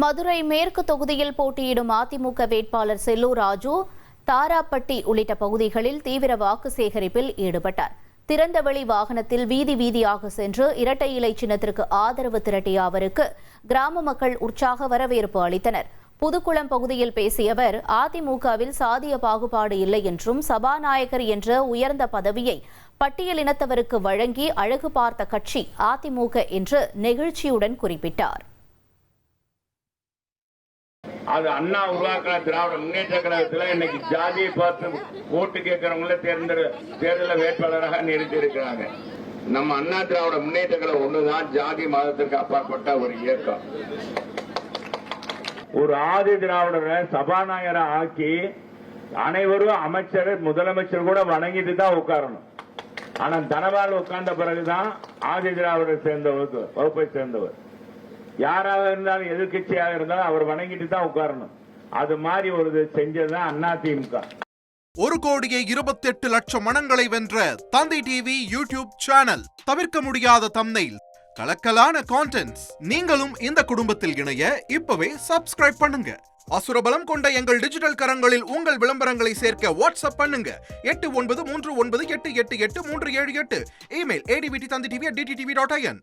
மதுரை மேற்கு தொகுதியில் போட்டியிடும் அதிமுக வேட்பாளர் செல்லூர் ராஜு தாராப்பட்டி உள்ளிட்ட பகுதிகளில் தீவிர வாக்கு சேகரிப்பில் ஈடுபட்டார். திறந்தவெளி வாகனத்தில் வீதி வீதியாக சென்று இரட்டை இலை சின்னத்திற்கு ஆதரவு திரட்டிய அவருக்கு கிராம மக்கள் உற்சாக வரவேற்பு அளித்தனர். புதுக்குளம் பகுதியில் பேசிய அவர், அதிமுகவில் சாதிய பாகுபாடு இல்லை என்றும் சபாநாயகர் என்ற உயர்ந்த பதவியை பட்டியலினத்தவருக்கு வழங்கி அழகு பார்த்த கட்சி அதிமுக என்று நெகிழ்ச்சியுடன் குறிப்பிட்டார். அது அண்ணா உருவாக்கின திராவிட முன்னேற்ற கழகத்தில் இன்னைக்கு ஜாதியை பார்த்து ஓட்டு கேட்கறவங்கள தேர்தல் வேட்பாளராக நிறுத்தி இருக்கிறாங்க. நம்ம அண்ணா திராவிட முன்னேற்ற கழகம் ஒண்ணுதான் ஜாதி மதத்திற்கு அப்பாற்பட்ட ஒரு இயக்கம். ஒரு ஆதி திராவிடரை சபாநாயகரை ஆக்கி அனைவரும் அமைச்சர் முதலமைச்சர் கூட வணங்கிட்டு தான் உட்காரணும். ஆனா தனபால் உட்கார்ந்த பிறகுதான் ஆதி திராவிடரை சேர்ந்தவர் வகுப்பை சேர்ந்தவர் யாராக இருந்தாலும் எதிர்கட்சியாக இருந்தாலும் அவர் வணங்கிட்டு தான் உட்காரணும். அது மாதிரி ஒரு செஞ்சதுதான் அதிமுக. 1,28,00,000 மனங்களை வென்ற தந்தி டிவி யூடியூப் சேனல். தவிர்க்க முடியாத தம்ப்நெயில், கலக்கலான கான்டென்ட்ஸ். நீங்களும் இந்த குடும்பத்தில் இணைய இப்பவே சப்ஸ்கிரைப் பண்ணுங்க. அசுரபலம் கொண்ட எங்கள் டிஜிட்டல் கரங்களில் உங்கள் விளம்பரங்களை சேர்க்க வாட்ஸ்அப் பண்ணுங்க. 8939888378. Email advttv@dttv.in.